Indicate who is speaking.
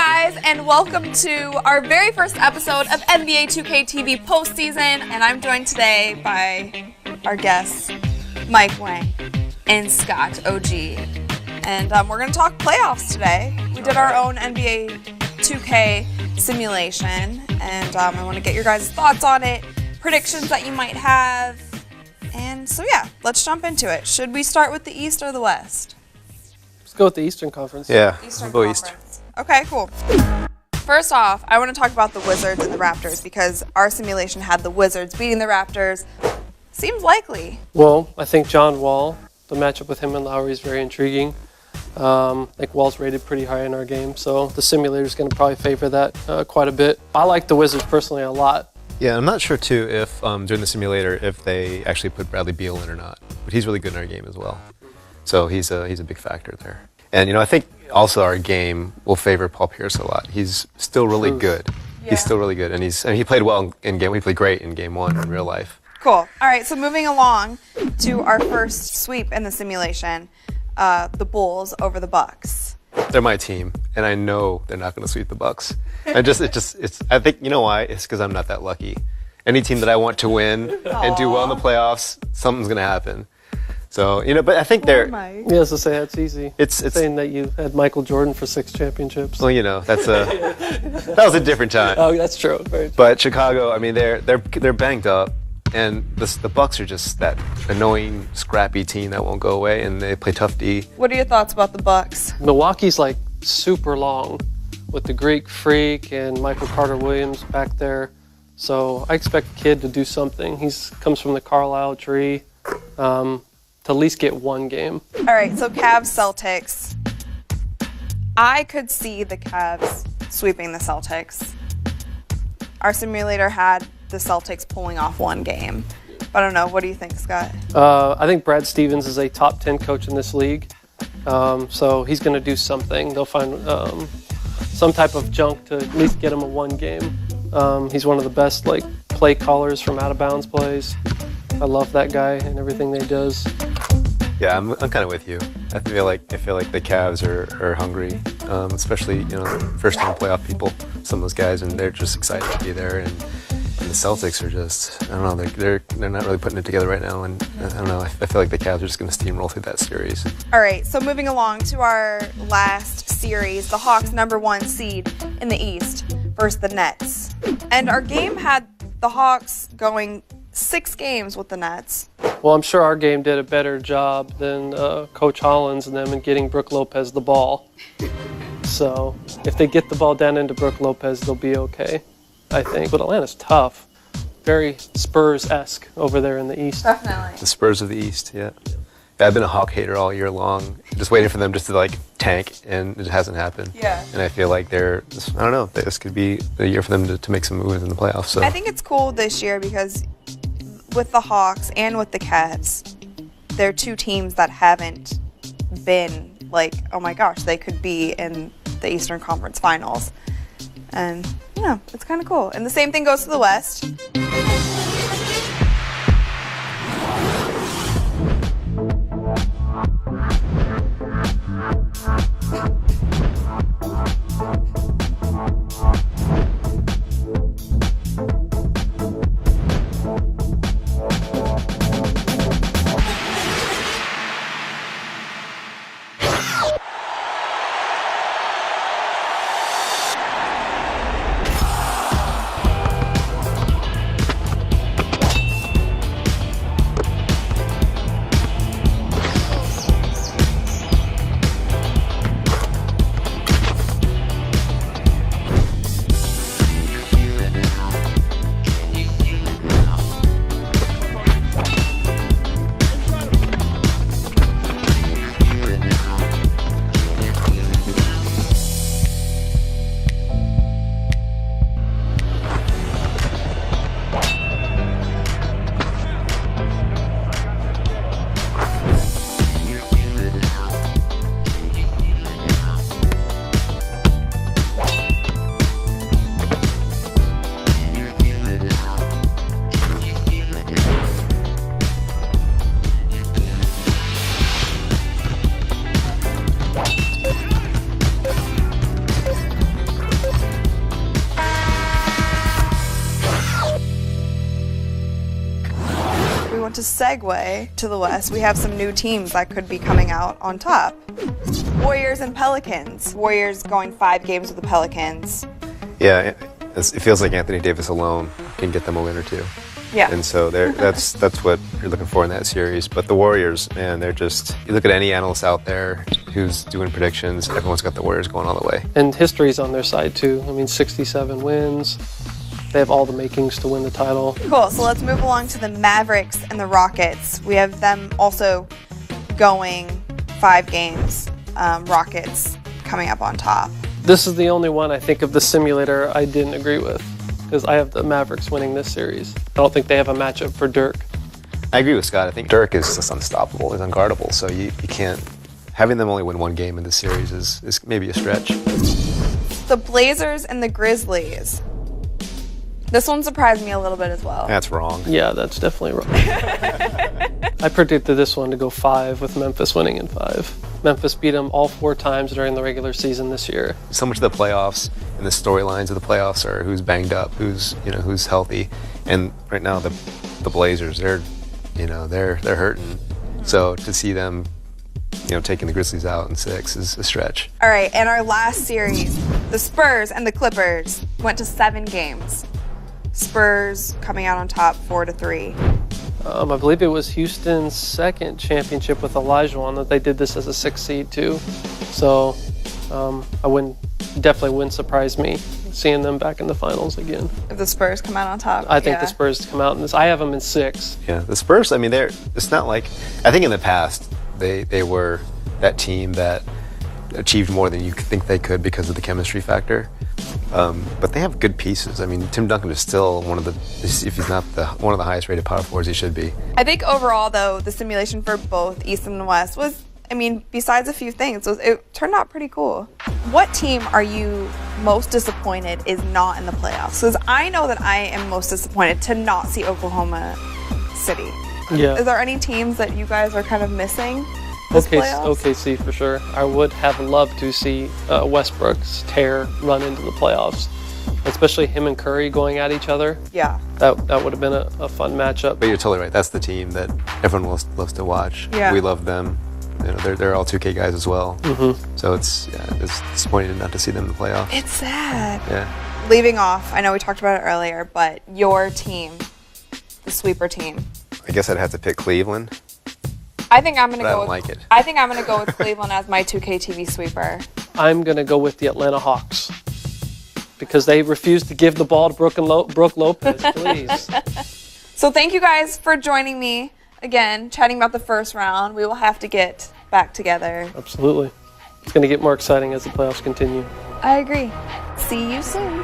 Speaker 1: guys, and welcome to our very first episode of NBA2KTV postseason. And I'm joined today by our guests, Mike Wang and Scott OG. And we're going to talk playoffs today. We did our own NBA 2K simulation, and I want to get your guys' thoughts on it, predictions that you might have. And so, yeah, let's jump into it. Should we start with the East or the West?
Speaker 2: Let's go with the Eastern Conference.
Speaker 3: Yeah,
Speaker 1: Eastern
Speaker 3: we'll go
Speaker 1: Conference. East. Okay, cool. First off, I want to talk about the Wizards and the Raptors because our simulation had the Wizards beating the Raptors. Seems likely.
Speaker 2: Well, I think John Wall, the matchup with him and Lowry is very intriguing. I think Wall's rated pretty high in our game, so the simulator's going to probably favor that quite a bit. I like the Wizards personally a lot.
Speaker 3: Yeah, I'm not sure too if during the simulator if they actually put Bradley Beal in or not, but he's really good in our game as well. So he's a big factor there. And I think also our game will favor Paul Pierce a lot. He's still really good. Yeah. He's still really good, and he played well in game. He played great in game one in real life.
Speaker 1: Cool. All right, so moving along to our first sweep in the simulation, the Bulls over the Bucks.
Speaker 3: They're my team, and I know they're not going to sweep the Bucks. I think you know why? It's because I'm not that lucky. Any team that I want to win and do well in the playoffs, something's going to happen. So, but I think they're...
Speaker 2: Yes, to say that's easy.
Speaker 3: It's
Speaker 2: saying that you had Michael Jordan for 6 championships.
Speaker 3: Well, that was a different time.
Speaker 2: Oh, that's true. Very true.
Speaker 3: But Chicago, I mean, they're banged up, and the Bucks are just that annoying, scrappy team that won't go away, and they play tough D.
Speaker 1: What are your thoughts about the Bucks?
Speaker 2: Milwaukee's like super long with the Greek Freak and Michael Carter-Williams back there. So I expect the kid to do something. He comes from the Carlisle tree. To at least get one game.
Speaker 1: All right, so Cavs-Celtics. I could see the Cavs sweeping the Celtics. Our simulator had the Celtics pulling off one game. But I don't know. What do you think, Scott?
Speaker 2: I think Brad Stevens is a top 10 coach in this league. So he's going to do something. They'll find some type of junk to at least get him a one game. He's one of the best play callers from out of bounds plays. I love that guy and everything that he does.
Speaker 3: Yeah, I'm kind of with you. I feel like the Cavs are hungry, especially first time playoff people. Some of those guys, and they're just excited to be there. And the Celtics are just, I don't know, they're not really putting it together right now. And I don't know, I feel like the Cavs are just going to steamroll through that series.
Speaker 1: All right, so moving along to our last series, the Hawks #1 seed in the East versus the Nets. And our game had the Hawks going 6 games with the Nets.
Speaker 2: Well, I'm sure our game did a better job than Coach Hollins and them in getting Brook Lopez the ball. So if they get the ball down into Brook Lopez, they'll be okay, I think. But Atlanta's tough. Very Spurs-esque over there in the East.
Speaker 1: Definitely.
Speaker 3: The Spurs of the East, yeah. I've been a Hawk hater all year long, just waiting for them just to tank, and it hasn't happened.
Speaker 1: Yeah.
Speaker 3: And I feel like this could be the year for them to make some moves in the playoffs. So
Speaker 1: I think it's cool this year because with the Hawks and with the Cavs, they're two teams that haven't been oh my gosh, they could be in the Eastern Conference Finals. And, it's kind of cool. And the same thing goes to the West. to segue to the West. We have some new teams that could be coming out on top. Warriors and Pelicans. Warriors going 5 games with the Pelicans.
Speaker 3: Yeah, it feels like Anthony Davis alone can get them a win or two.
Speaker 1: Yeah.
Speaker 3: And so that's what you're looking for in that series. But the Warriors, man, they're just, you look at any analyst out there who's doing predictions, everyone's got the Warriors going all the way.
Speaker 2: And history's on their side too. I mean, 67 wins. They have all the makings to win the title.
Speaker 1: Cool, so let's move along to the Mavericks and the Rockets. We have them also going 5 games. Rockets coming up on top.
Speaker 2: This is the only one I think of the simulator I didn't agree with, because I have the Mavericks winning this series. I don't think they have a matchup for Dirk.
Speaker 3: I agree with Scott. I think Dirk is just unstoppable. He's unguardable. So you can't, having them only win 1 game in this series is maybe a stretch.
Speaker 1: The Blazers and the Grizzlies. This one surprised me a little bit as well.
Speaker 3: That's wrong.
Speaker 2: Yeah, that's definitely wrong. I predicted this one to go 5 with Memphis winning in 5. Memphis beat them all 4 times during the regular season this year.
Speaker 3: So much of the playoffs and the storylines of the playoffs are who's banged up, who's healthy, and right now the Blazers, they're hurting. So to see them, taking the Grizzlies out in 6 is a stretch.
Speaker 1: All right, and our last series, the Spurs and the Clippers went to 7 games. Spurs coming out on top 4-3.
Speaker 2: I believe it was Houston's 2nd championship with Olajuwon that they did this as a 6th seed too. So definitely wouldn't surprise me seeing them back in the finals again.
Speaker 1: If the Spurs come out on top.
Speaker 2: I think the Spurs come out in this. I have them in 6.
Speaker 3: Yeah, the Spurs, I mean, it's not like, I think in the past they were that team that achieved more than you could think they could because of the chemistry factor. But they have good pieces. I mean, Tim Duncan is still one of the, if he's not one of the highest rated power forwards, he should be.
Speaker 1: I think overall, though, the simulation for both East and West was, besides a few things, it turned out pretty cool. What team are you most disappointed is not in the playoffs? Because I know that I am most disappointed to not see Oklahoma City.
Speaker 2: Yeah.
Speaker 1: Is there any teams that you guys are kind of missing?
Speaker 2: OKC for sure. I would have loved to see Westbrook's tear run into the playoffs, especially him and Curry going at each other.
Speaker 1: Yeah.
Speaker 2: That would have been a fun matchup.
Speaker 3: But you're totally right. That's the team that everyone loves to watch.
Speaker 1: Yeah.
Speaker 3: We love them. They're all 2K guys as well.
Speaker 2: Mm-hmm.
Speaker 3: So it's disappointing not to see them in the playoffs.
Speaker 1: It's sad.
Speaker 3: Yeah.
Speaker 1: Leaving off, I know we talked about it earlier, but your team, the sweeper team.
Speaker 3: I guess I'd have to pick Cleveland.
Speaker 1: I think I'm gonna
Speaker 3: I
Speaker 1: go.
Speaker 3: don't like it.
Speaker 1: I think I'm gonna go with Cleveland as my 2K TV sweeper.
Speaker 2: I'm gonna go with the Atlanta Hawks because they refused to give the ball to Brooke Lopez. Please.
Speaker 1: So thank you guys for joining me again, chatting about the first round. We will have to get back together.
Speaker 2: Absolutely. It's gonna get more exciting as the playoffs continue.
Speaker 1: I agree. See you soon.